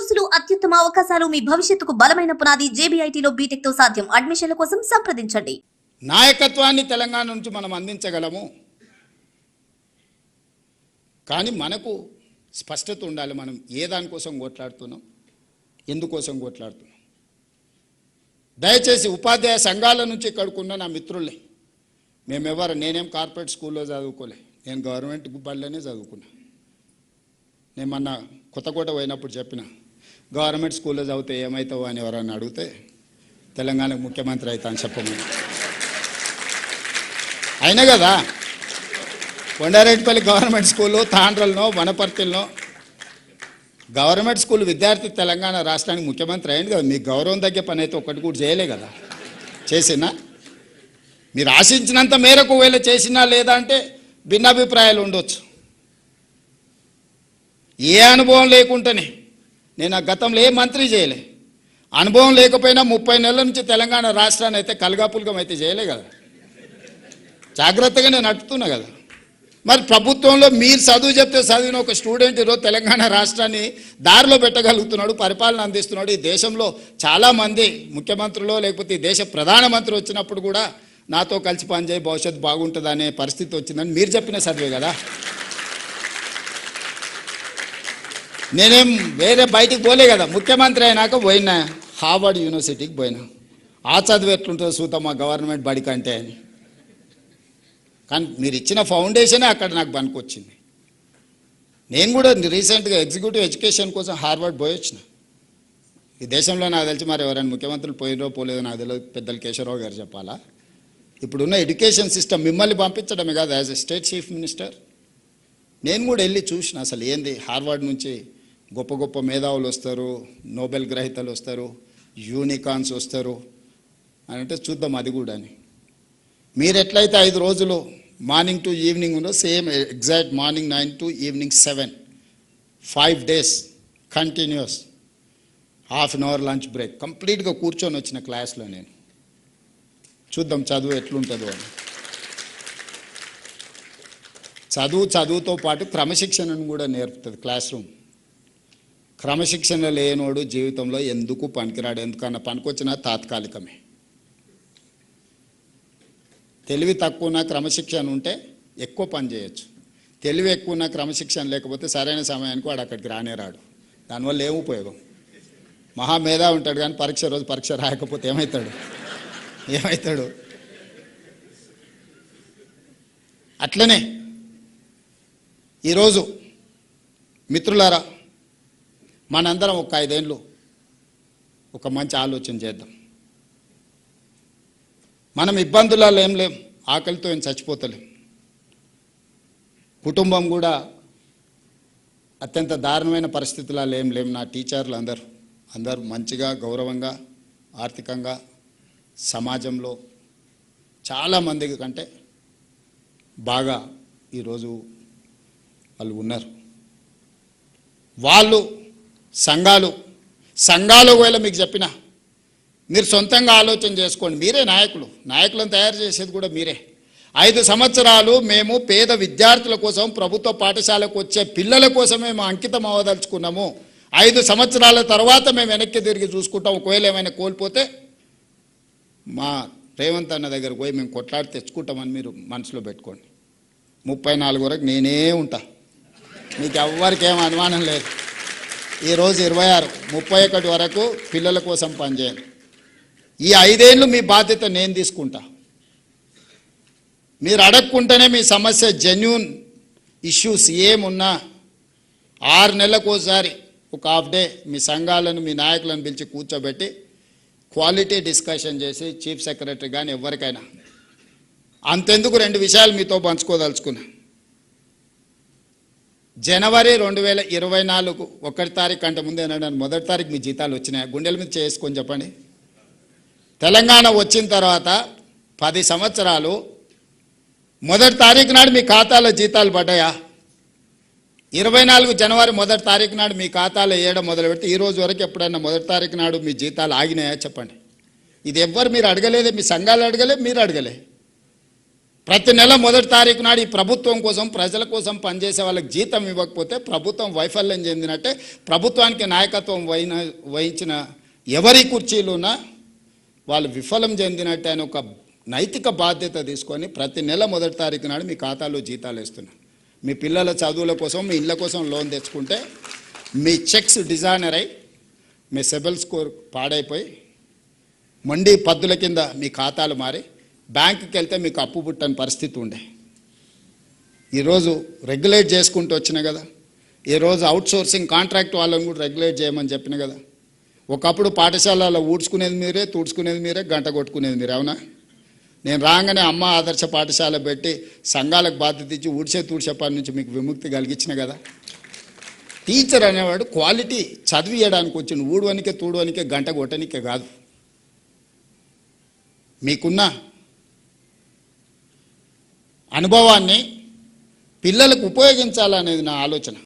కోర్సులు అత్యుత్తమ అవకాశాలు మీ భవిష్యత్తుకు బలమైన పునాది జేబీఐటీలో బీటెక్ తో సాధ్యం. అడ్మిషన్ల కోసం సంప్రదించండి. నాయకత్వాన్ని తెలంగాణ నుంచి మనం అందించగలము, కానీ మనకు స్పష్టత ఉండాలి. మనం ఏ దానికోసం కొట్లాడుతున్నాం, ఎందుకోసం కొట్లాడుతున్నాం. దయచేసి ఉపాధ్యాయ సంఘాల నుంచి ఇక్కడికున్న నా మిత్రులే, నేనేం కార్పొరేట్ స్కూల్లో చదువుకోలే, నేను గవర్నమెంట్ బడిలోనే చదువుకున్నా. నేను మొన్న కొత్తకోట పోయినప్పుడు చెప్పిన, గవర్నమెంట్ స్కూల్లో చదివితే ఏమవుతావు అని ఎవరన్నా అడిగితే తెలంగాణకు ముఖ్యమంత్రి అవుతా అని చెప్పమని. అయినా కదా కొండారెడ్డిపల్లి గవర్నమెంట్ స్కూలు, తాండ్రలనో వనపర్తిలో గవర్నమెంట్ స్కూల్ విద్యార్థి తెలంగాణ రాష్ట్రానికి ముఖ్యమంత్రి అయింది కదా. మీకు గౌరవం తగ్గే పని అయితే ఒక్కటి కూడా చేయలే కదా. చేసినా మీరు ఆశించినంత మేరకు వేళ చేసినా లేదా అంటే భిన్నాభిప్రాయాలు ఉండొచ్చు. ఏ అనుభవం లేకుండానే నేను ఆ గతంలో ఏ మంత్రి చేయలే, అనుభవం లేకపోయినా 30 నెలల నుంచి తెలంగాణ రాష్ట్రాన్ని అయితే కలగాపులగం అయితే చేయలే కదా. జాగ్రత్తగా నేను నడుపుతున్నా కదా. మరి ప్రభుత్వంలో మీరు చదువు చెప్తే చదివిన ఒక స్టూడెంట్ ఈరోజు తెలంగాణ రాష్ట్రాన్ని దారిలో పెట్టగలుగుతున్నాడు, పరిపాలన అందిస్తున్నాడు. ఈ దేశంలో చాలామంది ముఖ్యమంత్రులు లేకపోతే ఈ దేశ ప్రధానమంత్రి వచ్చినప్పుడు కూడా నాతో కలిసి పనిచేయి భవిష్యత్తు బాగుంటుంది అనే పరిస్థితి వచ్చిందని మీరు చెప్పిన చదివే కదా. నేనేం వేరే బయటికి పోలే కదా. ముఖ్యమంత్రి అయినాక పోయినా హార్వర్డ్ యూనివర్సిటీకి పోయినా. ఆ చదువు ఎట్లుంటుందో చూద్దాం మా గవర్నమెంట్ బడి కంటే అని. కానీ మీరు ఇచ్చిన ఫౌండేషనే అక్కడ నాకు పనికొచ్చింది. నేను కూడా రీసెంట్గా ఎగ్జిక్యూటివ్ ఎడ్యుకేషన్ కోసం హార్వర్డ్ పోయి వచ్చిన. ఈ దేశంలో నాకు తెలిసి మరి ఎవరైనా ముఖ్యమంత్రులు పోయినో పోలేదో నాకు తెలియదు, పెద్దలు కేశవరావు గారు చెప్పాలా. ఇప్పుడున్న ఎడ్యుకేషన్ సిస్టమ్ మిమ్మల్ని పంపించడమే కాదు, as a state chief minister నేను కూడా వెళ్ళి చూసిన అసలు ఏంది. హార్వర్డ్ నుంచి గొప్ప గొప్ప మేధావులు వస్తారు, నోబెల్ గ్రహీతలు వస్తారు, యూనికాన్స్ వస్తారు అని అంటే చూద్దాం అది కూడా అని. మీరు ఎట్లయితే 5 రోజులు మార్నింగ్ టు ఈవినింగ్ ఉందో same exact morning 9 to evening 7, 5 days continuous, ½ an hour lunch break, కంప్లీట్గా కూర్చొని వచ్చిన క్లాస్లో నేను. చూద్దాం చదువు ఎట్లుంటుందో అని. చదువుతో పాటు క్రమశిక్షణను కూడా నేర్పుతుంది క్లాస్ రూమ్. క్రమశిక్షణ లేనోడు జీవితంలో ఎందుకు పనికిరాడు, ఎందుకన్నా పనికొచ్చినా తాత్కాలికమే. తెలివి తక్కువ క్రమశిక్షణ ఉంటే ఎక్కువ పని చేయొచ్చు. తెలివి ఎక్కువ క్రమశిక్షణ లేకపోతే సరైన సమయానికి వాడు అక్కడికి రానే రాడు. దానివల్ల ఏం ఉపయోగం. మహామేధా ఉంటాడు కానీ పరీక్ష రోజు పరీక్ష రాయకపోతే ఏమవుతాడు. అట్లనే ఈరోజు మిత్రులారా, మనందరం ఒక 5 ఏళ్ళు ఒక మంచి ఆలోచన చేద్దాం. మనం ఇబ్బందులలో ఏం లేం, ఆకలితో ఏం చచ్చిపోతలేం. కుటుంబం కూడా అత్యంత దారుణమైన పరిస్థితులలో ఏం లేం. నా టీచర్లు అందరూ మంచిగా గౌరవంగా ఆర్థికంగా సమాజంలో చాలామంది కంటే బాగా ఈరోజు వాళ్ళు ఉన్నారు. వాళ్ళు సంఘాలు ఒకవేళ మీకు చెప్పిన మీరు సొంతంగా ఆలోచన చేసుకోండి. మీరే నాయకులను తయారు చేసేది కూడా మీరే. 5 సంవత్సరాలు మేము పేద విద్యార్థుల కోసం, ప్రభుత్వ పాఠశాలకు వచ్చే పిల్లల కోసమే మేము అంకితం అవ్వదలుచుకున్నాము. 5 సంవత్సరాల తర్వాత మేము వెనక్కి తిరిగి చూసుకుంటాం. ఒకవేళ ఏమైనా కోల్పోతే మా రేవంత్ అన్న దగ్గరకు పోయి మేము కొట్లాడి తెచ్చుకుంటామని మీరు మనసులో పెట్టుకోండి. 34 వరకు నేనే ఉంటా, మీకు ఎవ్వరికి ఏం అనుమానం లేదు. ఈరోజు 26, 31 వరకు పిల్లల కోసం పనిచేయండి. ఈ 5 ఏళ్ళు మీ బాధ్యత నేను తీసుకుంటా. మీరు అడగకుంటేనే మీ సమస్య జెన్యూన్ ఇష్యూస్ ఏమున్నా 6 నెలలకోసారి ఒక ½ డే మీ సంఘాలను మీ నాయకులను పిలిచి కూర్చోబెట్టి క్వాలిటీ డిస్కషన్ చేసి చీఫ్ సెక్రటరీ కానీ ఎవరికైనా అంతెందుకు 2 విషయాలు మీతో పంచుకోదలుచుకున్నా. జనవరి 2024 1 తారీఖు కంటే ముందే 1 తారీఖు మీ జీతాలు వచ్చినాయి. గుండెల మీద చేసుకొని చెప్పండి. తెలంగాణ వచ్చిన తర్వాత 10 సంవత్సరాలు 1 తారీఖు నాడు మీ ఖాతాలో జీతాలు పడ్డాయా? 24 జనవరి 1 తారీఖు నాడు మీ ఖాతాలో వేయడం మొదలుపెట్టి ఈ రోజు వరకు ఎప్పుడైనా 1 తారీఖు నాడు మీ జీతాలు ఆగినాయా చెప్పండి. ఇది ఎవ్వరు మీరు అడగలేదే, మీ సంఘాలు అడగలే, మీరు అడగలే. ప్రతి నెల మొదటి తారీఖు నాడు ఈ ప్రభుత్వం కోసం ప్రజల కోసం పనిచేసే వాళ్ళకి జీతం ఇవ్వకపోతే ప్రభుత్వం వైఫల్యం చెందినట్టే. ప్రభుత్వానికి నాయకత్వం వహించిన ఎవరి కుర్చీలున్నా వాళ్ళు విఫలం చెందినట్టే అని ఒక నైతిక బాధ్యత తీసుకొని ప్రతి నెల మొదటి తారీఖు నాడు మీ ఖాతాలో జీతాలు వేస్తున్నారు. మీ పిల్లల చదువుల కోసం మీ ఇళ్ళ కోసం లోన్ తెచ్చుకుంటే మీ చెక్స్ డిజైనర్ అయి మీ సిబిల్ స్కోర్ పాడైపోయి మండి పద్దుల కింద మీ ఖాతాలు మారి బ్యాంకుకి వెళ్తే మీకు అప్పు పుట్టని పరిస్థితి ఉండే. ఈరోజు రెగ్యులేట్ చేసుకుంటూ వచ్చిన కదా. ఈరోజు అవుట్సోర్సింగ్ కాంట్రాక్ట్ వాళ్ళని కూడా రెగ్యులేట్ చేయమని చెప్పిన కదా. ఒకప్పుడు పాఠశాలలో ఊడ్చుకునేది మీరే, తుడుచుకునేది మీరే, గంట కొట్టుకునేది మీరే, అవునా? నేను రాగానే అమ్మ ఆదర్శ పాఠశాల పెట్టి సంఘాలకు బాధ్యత ఇచ్చి ఊడ్చే తుడిచే పని నుంచి మీకు విముక్తి కలిగించిన కదా. టీచర్ అనేవాడు క్వాలిటీ చదివియడానికి వచ్చిండు, ఊడవనికే తూడవనికే గంట కొట్టనికే కాదు. మీకున్న అనుభవాన్ని పిల్లలకు ఉపయోగించాలనేది నా ఆలోచన.